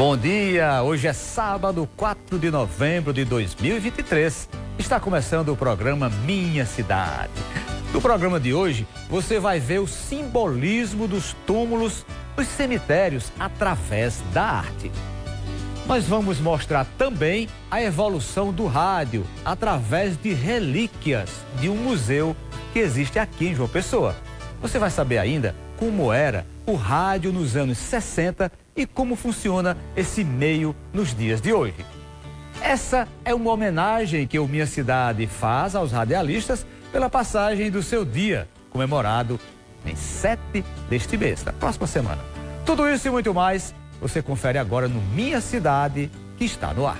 Bom dia, hoje é sábado, 4 de novembro de 2023. Está começando o programa Minha Cidade. No programa de hoje, você vai ver o simbolismo dos túmulos nos cemitérios através da arte. Nós vamos mostrar também a evolução do rádio através de relíquias de um museu que existe aqui em João Pessoa. Você vai saber ainda como era o rádio nos anos 60 e como funciona esse meio nos dias de hoje. Essa é uma homenagem que o Minha Cidade faz aos radialistas pela passagem do seu dia, comemorado em 7 deste mês, da próxima semana. Tudo isso e muito mais, você confere agora no Minha Cidade, que está no ar.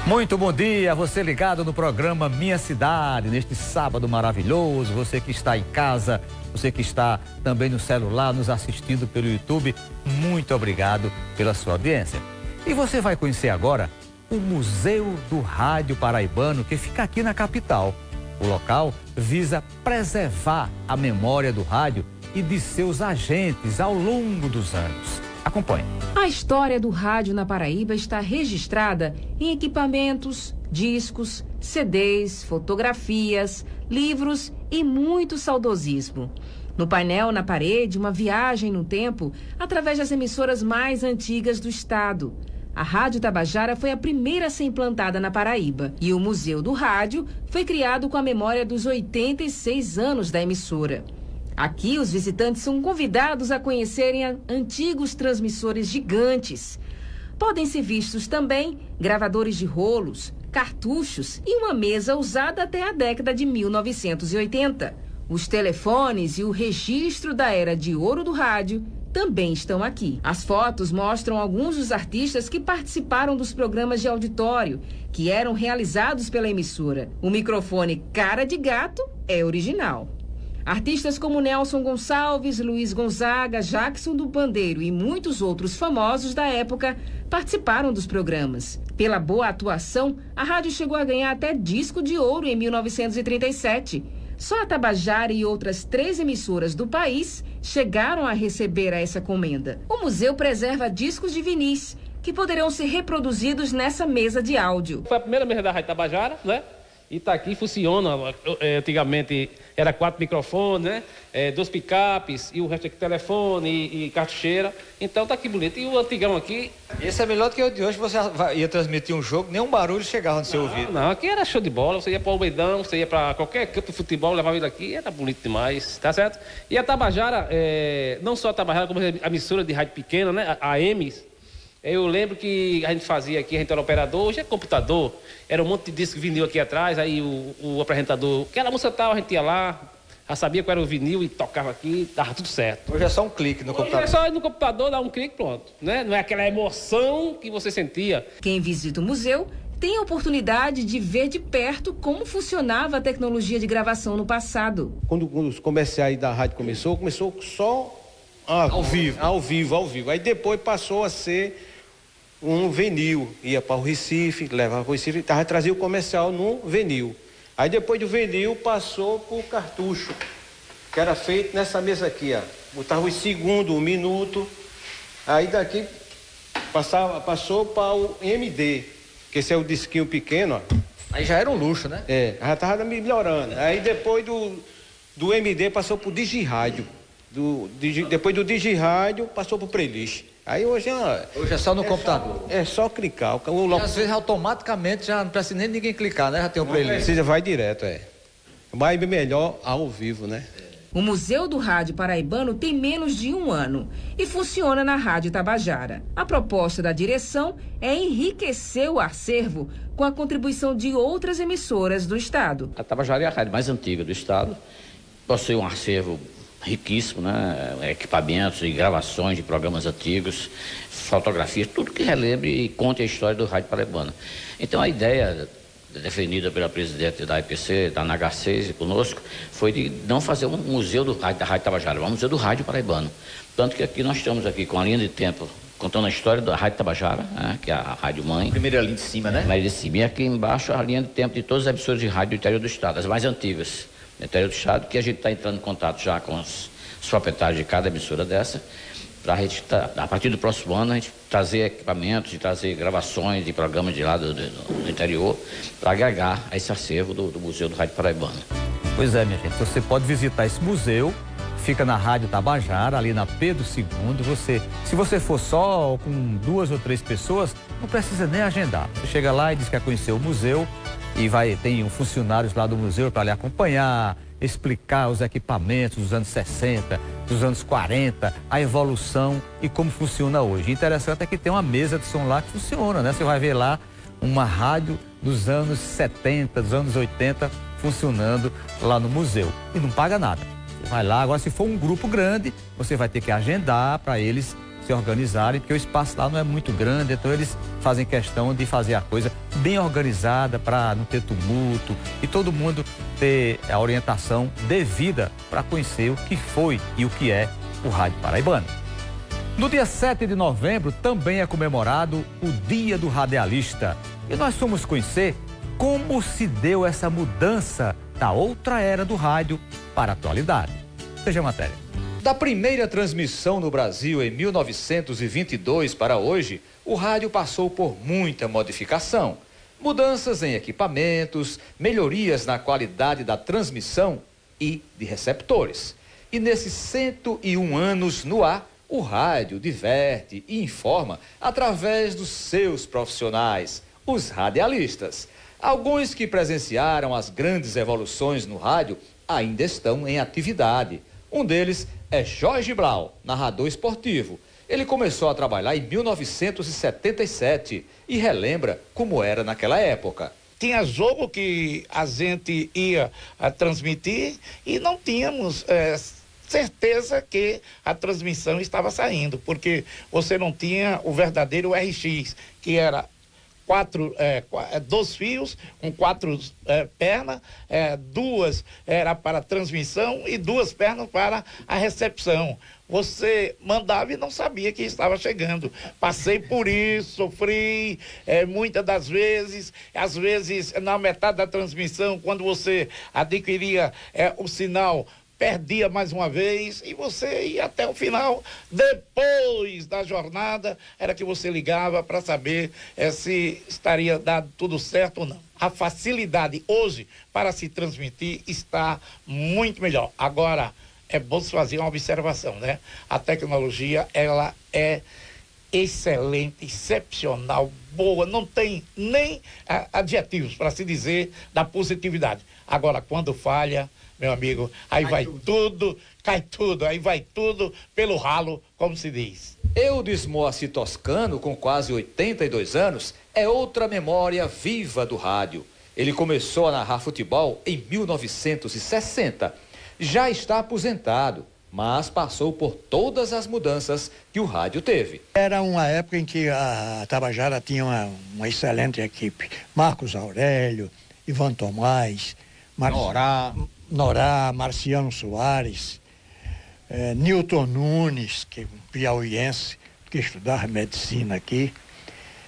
Muito bom dia, você ligado no programa Minha Cidade, neste sábado maravilhoso, você que está em casa, você que está também no celular, nos assistindo pelo YouTube, muito obrigado pela sua audiência. E você vai conhecer agora o Museu do Rádio Paraibano, que fica aqui na capital. O local visa preservar a memória do rádio e de seus agentes ao longo dos anos. Acompanhe. A história do rádio na Paraíba está registrada em equipamentos, discos, CDs, fotografias, livros e muito saudosismo. No painel na parede, uma viagem no tempo através das emissoras mais antigas do estado. A Rádio Tabajara foi a primeira a ser implantada na Paraíba e o Museu do Rádio foi criado com a memória dos 86 anos da emissora. Aqui, os visitantes são convidados a conhecerem antigos transmissores gigantes. Podem ser vistos também gravadores de rolos, cartuchos e uma mesa usada até a década de 1980. Os telefones e o registro da era de ouro do rádio também estão aqui. As fotos mostram alguns dos artistas que participaram dos programas de auditório, que eram realizados pela emissora. O microfone Cara de Gato é original. Artistas como Nelson Gonçalves, Luiz Gonzaga, Jackson do Pandeiro e muitos outros famosos da época participaram dos programas. Pela boa atuação, a rádio chegou a ganhar até disco de ouro em 1937. Só a Tabajara e outras 3 emissoras do país chegaram a receber essa comenda. O museu preserva discos de vinis, que poderão ser reproduzidos nessa mesa de áudio. Foi a primeira mesa da Rádio Tabajara, né? E está aqui, funciona. Antigamente era 4 microfones, né? 2 picapes e o resto aqui telefone e cartucheira. Então tá aqui bonito. E o antigão aqui... Esse é melhor do que o de hoje, você ia transmitir um jogo, nenhum barulho chegava no seu ouvido. Não, aqui era show de bola. Você ia para o Almeidão, você ia para qualquer campo de futebol, levava ele aqui, era bonito demais, tá certo? E a Tabajara, não só a Tabajara, como a emissora de rádio pequena, né? A EMS. Eu lembro que a gente fazia aqui, a gente era operador, hoje é computador, era um monte de disco vinil aqui atrás, aí o apresentador, que era música tal, a gente ia lá, já sabia qual era o vinil e tocava aqui, dava tudo certo. Hoje é só um clique no computador. Hoje é só ir no computador, dar um clique, pronto, né? Não é aquela emoção que você sentia. Quem visita o museu tem a oportunidade de ver de perto como funcionava a tecnologia de gravação no passado. Quando os comerciais da rádio começou só ao vivo. Aí depois passou a ser um vinil, ia para o Recife, levava para o Recife, trazia o comercial no vinil. Aí depois do vinil passou para o cartucho, que era feito nessa mesa aqui, ó. Botava os segundos, 1 minuto, aí daqui passou para o MD, que esse é o disquinho pequeno, ó. Aí já era um luxo, né? Já estava melhorando. Aí depois do MD passou para o Digirádio. Depois do Digirádio passou para o playlist. Aí hoje é só no computador. É só clicar. Às vezes automaticamente já não precisa nem ninguém clicar, né? Já tem um playlist. Precisa, vai direto, Vai melhor ao vivo, né? O Museu do Rádio Paraibano tem menos de 1 ano e funciona na Rádio Tabajara. A proposta da direção é enriquecer o acervo com a contribuição de outras emissoras do estado. A Tabajara é a rádio mais antiga do estado, possui um acervo riquíssimo, né? Equipamentos e gravações de programas antigos, fotografias, tudo que relembre e conte a história do rádio paraibano. Então a ideia definida pela presidente da IPC, da NH6 e conosco, foi de não fazer um museu da Rádio Tabajara, um museu do rádio paraibano. Tanto que aqui nós estamos aqui com a linha de tempo contando a história da Rádio Tabajara, né, que é a rádio mãe. Primeira linha de cima, né? Primeira linha de cima. E aqui embaixo a linha de tempo de todas as emissoras de rádio do interior do estado, as mais antigas do interior do estado, que a gente está entrando em contato já com os proprietários de cada emissora dessa, para a gente, a partir do próximo ano, a gente trazer equipamentos e trazer gravações de programas de lá do interior, para agregar a esse acervo do Museu do Rádio Paraibano. Pois é, minha gente, você pode visitar esse museu, fica na Rádio Tabajara, ali na Pedro II. Se você for só com 2 ou 3 pessoas, não precisa nem agendar. Você chega lá e diz que quer conhecer o museu e tem funcionários lá do museu para lhe acompanhar, explicar os equipamentos dos anos 60, dos anos 40, a evolução e como funciona hoje. Interessante é que tem uma mesa de som lá que funciona, né? Você vai ver lá uma rádio dos anos 70, dos anos 80 funcionando lá no museu e não paga nada. Você vai lá, agora se for um grupo grande, você vai ter que agendar para eles se organizarem, porque o espaço lá não é muito grande, então eles fazem questão de fazer a coisa bem organizada para não ter tumulto e todo mundo ter a orientação devida para conhecer o que foi e o que é o Rádio Paraibano. No dia 7 de novembro também é comemorado o Dia do Radialista e nós fomos conhecer como se deu essa mudança da outra era do rádio para a atualidade. Veja a matéria. Da primeira transmissão no Brasil em 1922 para hoje, o rádio passou por muita modificação. Mudanças em equipamentos, melhorias na qualidade da transmissão e de receptores. E nesses 101 anos no ar, o rádio diverte e informa através dos seus profissionais, os radialistas. Alguns que presenciaram as grandes evoluções no rádio ainda estão em atividade. Um deles é Jorge Blau, narrador esportivo. Ele começou a trabalhar em 1977 e relembra como era naquela época. Tinha jogo que a gente ia transmitir e não tínhamos certeza que a transmissão estava saindo, porque você não tinha o verdadeiro RX, que era 2 fios com 4 pernas, 2 era para transmissão e 2 pernas para a recepção. Você mandava e não sabia que estava chegando. Passei por isso, sofri muitas das vezes, às vezes na metade da transmissão, quando você adquiria o sinal, perdia mais uma vez e você ia até o final. Depois da jornada era que você ligava para saber se estaria dado tudo certo ou não. A facilidade hoje para se transmitir está muito melhor. Agora, é bom se fazer uma observação, né? A tecnologia, ela é excelente, excepcional, boa, não tem nem adjetivos para se dizer da positividade. Agora, quando falha, meu amigo, aí cai tudo, aí vai tudo pelo ralo, como se diz. Eudes Moacir Toscano, com quase 82 anos, é outra memória viva do rádio. Ele começou a narrar futebol em 1960. Já está aposentado, mas passou por todas as mudanças que o rádio teve. Era uma época em que a Tabajara tinha uma excelente equipe. Marcos Aurélio, Ivan Tomás, Norá, Marciano Soares, Newton Nunes, que é um piauiense, que estudava medicina aqui.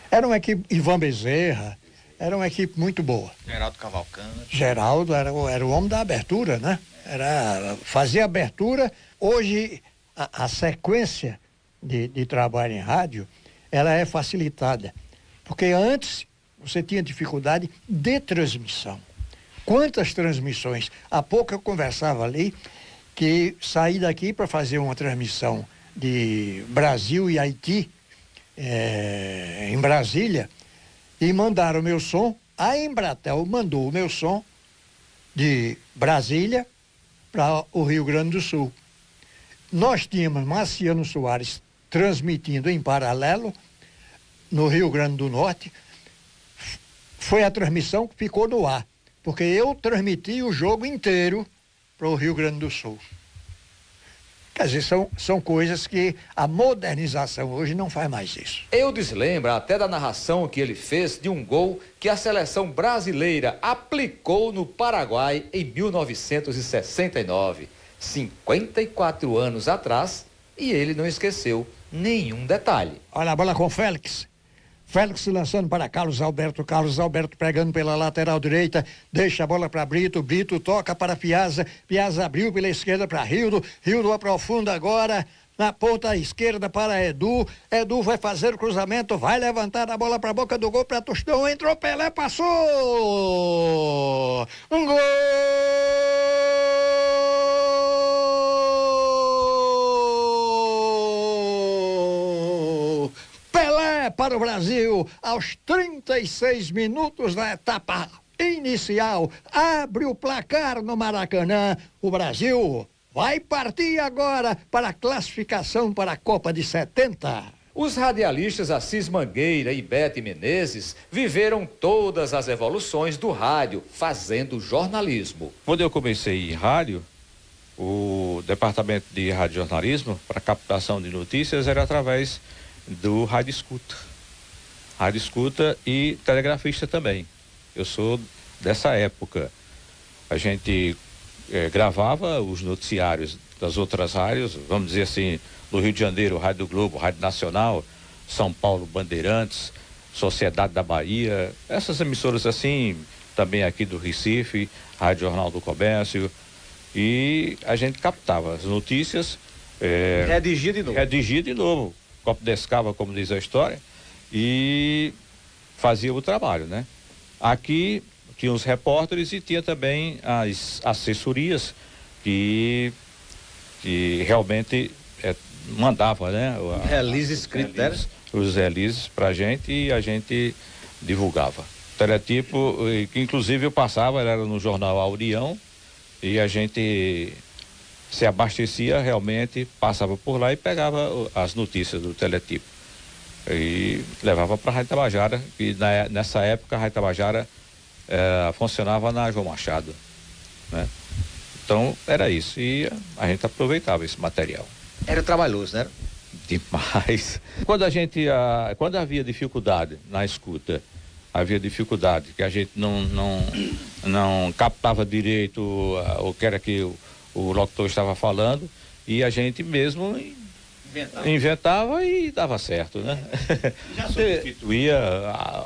Era uma equipe, Ivan Bezerra, era uma equipe muito boa. Geraldo Cavalcante. Geraldo era o homem da abertura, né? Fazia abertura. Hoje, a sequência de trabalho em rádio, ela é facilitada. Porque antes, você tinha dificuldade de transmissão. Quantas transmissões? Há pouco eu conversava ali que saí daqui para fazer uma transmissão de Brasil e Haiti, em Brasília, e mandaram o meu som. A Embratel mandou o meu som de Brasília para o Rio Grande do Sul. Nós tínhamos Marciano Soares transmitindo em paralelo no Rio Grande do Norte. Foi a transmissão que ficou no ar, porque eu transmiti o jogo inteiro para o Rio Grande do Sul. Quer dizer, são coisas que a modernização hoje não faz mais isso. Eudes lembra até da narração que ele fez de um gol que a seleção brasileira aplicou no Paraguai em 1969, 54 anos atrás, e ele não esqueceu nenhum detalhe. Olha a bola com o Félix. Félix lançando para Carlos Alberto pegando pela lateral direita, deixa a bola para Brito, Brito toca para Piazza, Piazza abriu pela esquerda para Rildo, Rildo aprofunda agora na ponta esquerda para Edu, Edu vai fazer o cruzamento, vai levantar a bola para a boca do gol, para Tostão, entrou Pelé, passou! Um gol! Para o Brasil, aos 36 minutos da etapa inicial, abre o placar no Maracanã. O Brasil vai partir agora para a classificação para a Copa de 70. Os radialistas Assis Mangueira e Bete Menezes viveram todas as evoluções do rádio, fazendo jornalismo. Quando eu comecei em rádio, o departamento de radiojornalismo para captação de notícias era através do rádio escuta e telegrafista também. Eu sou dessa época. A gente gravava os noticiários das outras rádios, vamos dizer assim, no Rio de Janeiro, Rádio Globo, Rádio Nacional, São Paulo, Bandeirantes, Sociedade da Bahia, essas emissoras assim, também aqui do Recife, Rádio Jornal do Comércio, e a gente captava as notícias. Redigia de novo. Copo descava, como diz a história, e fazia o trabalho, né? Aqui tinha os repórteres e tinha também as assessorias que realmente mandava, né? Release escrito, os releases pra gente e a gente divulgava. Teletipo, que inclusive eu passava, era no jornal A União, e a gente se abastecia realmente, passava por lá e pegava as notícias do teletipo. E levava para a Rádio Tabajara, e nessa época a Rádio Tabajara funcionava na João Machado, né? Então era isso, e a gente aproveitava esse material. Era trabalhoso, né? Demais. Quando havia dificuldade na escuta, havia dificuldade, que a gente não captava direito o que era que o locutor estava falando, e a gente mesmo inventava e dava certo, né? Já substituía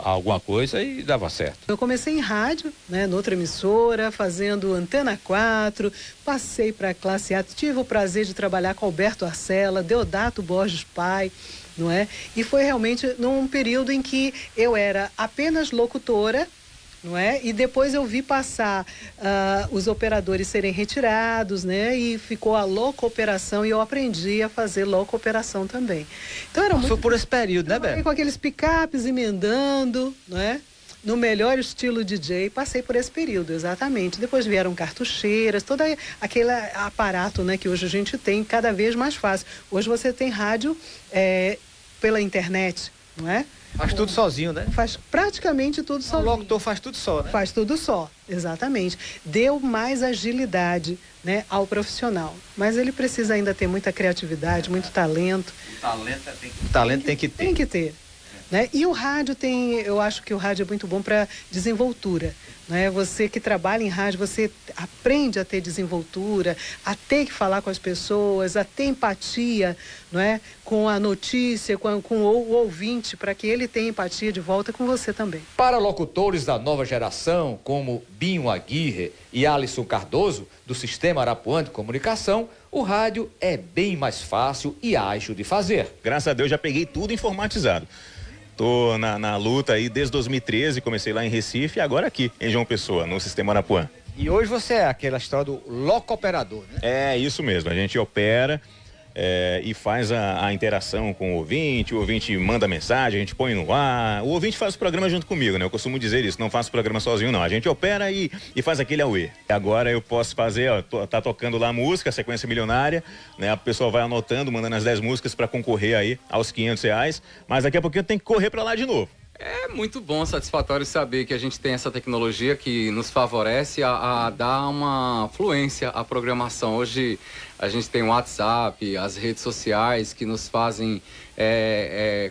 alguma coisa e dava certo. Eu comecei em rádio, né, noutra emissora, fazendo Antena 4, passei para a classe A, tive o prazer de trabalhar com Alberto Arcela, Deodato Borges Pai, não é? E foi realmente num período em que eu era apenas locutora, não é? E depois eu vi passar os operadores serem retirados, né? E ficou a locooperação e eu aprendi a fazer locooperação também. Então era muito... Foi por esse período, né, Beth? Com aqueles picapes emendando, não é? No melhor estilo DJ, passei por esse período, exatamente. Depois vieram cartucheiras, todo aquele aparato, né, que hoje a gente tem cada vez mais fácil. Hoje você tem rádio pela internet, não é? Faz tudo sozinho, né? Faz praticamente tudo sozinho. O locutor faz tudo só, né? Faz tudo só, exatamente. Deu mais agilidade, né, ao profissional. Mas ele precisa ainda ter muita criatividade, muito talento. O talento tem que ter. Tem que ter. Né? E o rádio eu acho que o rádio é muito bom para desenvoltura. Né? Você que trabalha em rádio, você aprende a ter desenvoltura, a ter que falar com as pessoas, a ter empatia, não é? Com a notícia, com o ouvinte, para que ele tenha empatia de volta com você também. Para locutores da nova geração, como Binho Aguirre e Alisson Cardoso, do Sistema Arapuã de Comunicação, o rádio é bem mais fácil e ágil de fazer. Graças a Deus já peguei tudo informatizado. Tô na luta aí desde 2013, comecei lá em Recife e agora aqui em João Pessoa, no Sistema Arapuã. E hoje você é aquela história do loco-operador, né? É, isso mesmo, a gente opera e faz a interação com o ouvinte manda mensagem, a gente põe no ar, o ouvinte faz o programa junto comigo, né? Eu costumo dizer isso, não faço o programa sozinho não, a gente opera e faz aquele auê. Agora eu posso fazer, tá tocando lá a música, a sequência milionária, né? A pessoa vai anotando, mandando as 10 músicas para concorrer aí aos R$500, mas daqui a pouquinho tem que correr para lá de novo. É muito bom, satisfatório saber que a gente tem essa tecnologia que nos favorece a dar uma fluência à programação. Hoje A gente tem o WhatsApp, as redes sociais que nos fazem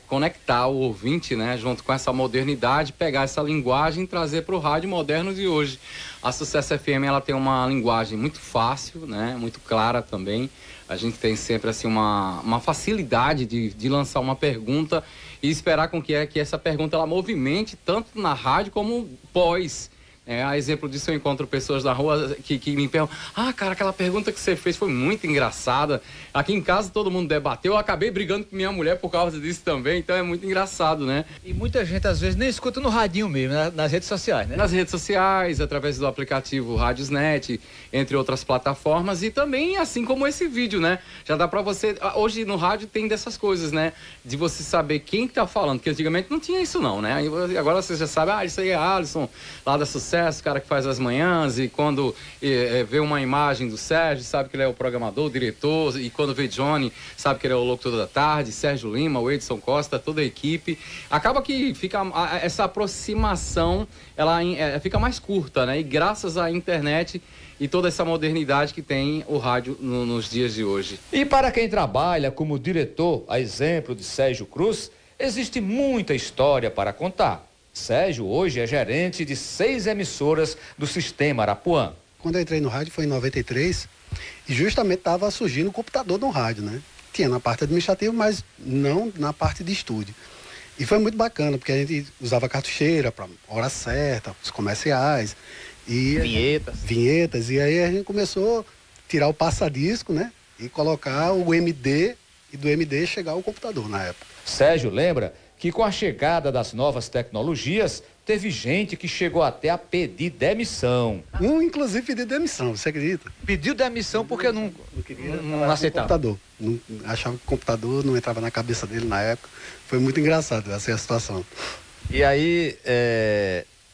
conectar o ouvinte, né, junto com essa modernidade, pegar essa linguagem e trazer para o rádio moderno de hoje. A Sucesso FM, ela tem uma linguagem muito fácil, né, muito clara também. A gente tem sempre assim, uma facilidade de lançar uma pergunta e esperar com que essa pergunta ela movimente tanto na rádio como pós. A exemplo disso, eu encontro pessoas na rua que me perguntam: cara, aquela pergunta que você fez foi muito engraçada. Aqui em casa todo mundo debateu, eu acabei brigando com minha mulher por causa disso também, então é muito engraçado, né? E muita gente às vezes nem escuta no radinho mesmo, nas redes sociais, né? Nas redes sociais, através do aplicativo Rádiosnet, entre outras plataformas, e também assim como esse vídeo, né? Já dá pra você, hoje no rádio tem dessas coisas, né? De você saber quem tá falando, porque antigamente não tinha isso não, né? Agora você já sabe, isso aí é Alisson, lá da Sucesso, cara que faz as manhãs, e quando vê uma imagem do Sérgio, sabe que ele é o programador, o diretor, e quando vê Johnny, sabe que ele é o locutor da tarde, Sérgio Lima, o Edson Costa, toda a equipe. Acaba que fica essa aproximação, ela fica mais curta, né? E graças à internet e toda essa modernidade que tem o rádio nos dias de hoje. E para quem trabalha como diretor, a exemplo de Sérgio Cruz, existe muita história para contar. Sérgio hoje é gerente de 6 emissoras do Sistema Arapuã. Quando eu entrei no rádio foi em 93 e justamente estava surgindo o computador no rádio, né? Tinha na parte administrativa, mas não na parte de estúdio. E foi muito bacana, porque a gente usava cartucheira para hora certa, os comerciais. E vinhetas. E aí a gente começou a tirar o passadisco, né? E colocar o MD, e do MD chegar o computador na época. Sérgio lembra que com a chegada das novas tecnologias, teve gente que chegou até a pedir demissão. Inclusive pediu demissão, você acredita? Pediu demissão porque não aceitava. Computador. Achava que o computador não entrava na cabeça dele na época. Foi muito engraçado essa situação. E aí,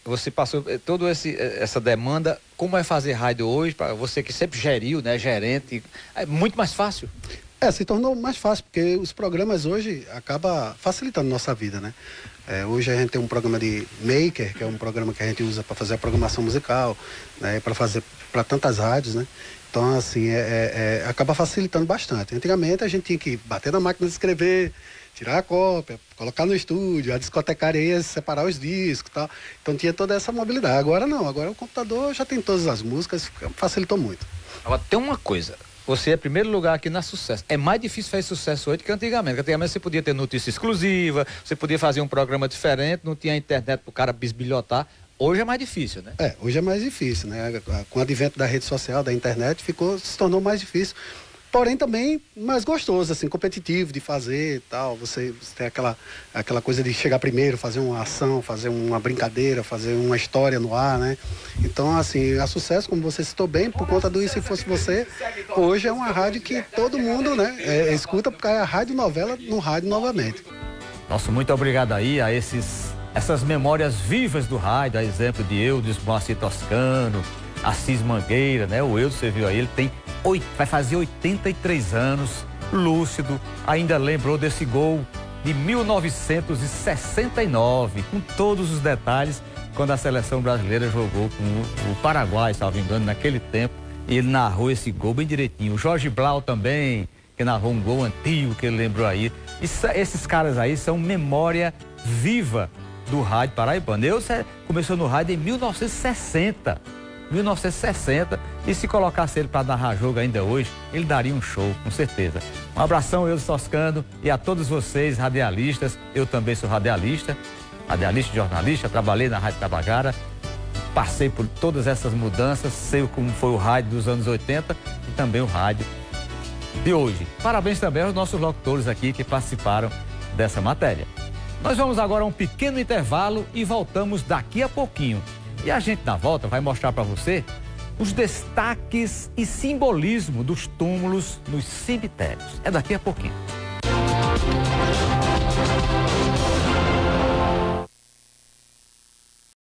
você passou toda essa demanda. Como é fazer rádio hoje, para você que sempre geriu, né, gerente? É muito mais fácil. Se tornou mais fácil, porque os programas hoje acabam facilitando nossa vida, né? Hoje a gente tem um programa de Maker, que é um programa que a gente usa para fazer a programação musical, né? Para fazer para tantas rádios, né? Então, assim, acaba facilitando bastante. Antigamente a gente tinha que bater na máquina de escrever, tirar a cópia, colocar no estúdio, a discotecaria ia separar os discos e tal. Então tinha toda essa mobilidade. Agora não, agora o computador já tem todas as músicas, facilitou muito. Agora tem uma coisa. Você é primeiro lugar aqui na Sucesso. É mais difícil fazer sucesso hoje que antigamente. Antigamente você podia ter notícia exclusiva, você podia fazer um programa diferente, não tinha internet para o cara bisbilhotar. Hoje é mais difícil, né? Hoje é mais difícil, né? Com o advento da rede social, da internet, se tornou mais difícil. Porém também mais gostoso, assim, competitivo de fazer e tal. Você tem aquela coisa de chegar primeiro, fazer uma ação, fazer uma brincadeira, fazer uma história no ar, né? Então, assim, a Sucesso, como você citou bem, por conta do E Se Fosse Você, hoje é uma rádio que todo mundo, né, escuta, porque é a rádio novela no rádio novamente. Nossa, muito obrigado aí a essas memórias vivas do rádio, a exemplo de Eudes Moacir Toscano, Assis Mangueira, né? O Eudes, você viu aí, ele vai fazer 83 anos, lúcido, ainda lembrou desse gol de 1969, com todos os detalhes, quando a seleção brasileira jogou com o Paraguai, salvo engano, naquele tempo, e ele narrou esse gol bem direitinho. O Jorge Blau também, que narrou um gol antigo, que ele lembrou aí. Esses caras aí são memória viva do rádio paraibano. Eu começou no rádio em 1960, e se colocasse ele para narrar jogo ainda hoje, ele daria um show, com certeza. Um abração, Eudes Toscano, e a todos vocês, radialistas. Eu também sou radialista e jornalista, trabalhei na Rádio Tabajara, passei por todas essas mudanças, sei como foi o rádio dos anos 80 e também o rádio de hoje. Parabéns também aos nossos locutores aqui que participaram dessa matéria. Nós vamos agora a um pequeno intervalo e voltamos daqui a pouquinho. E a gente, na volta, vai mostrar para você os destaques e simbolismo dos túmulos nos cemitérios. É daqui a pouquinho.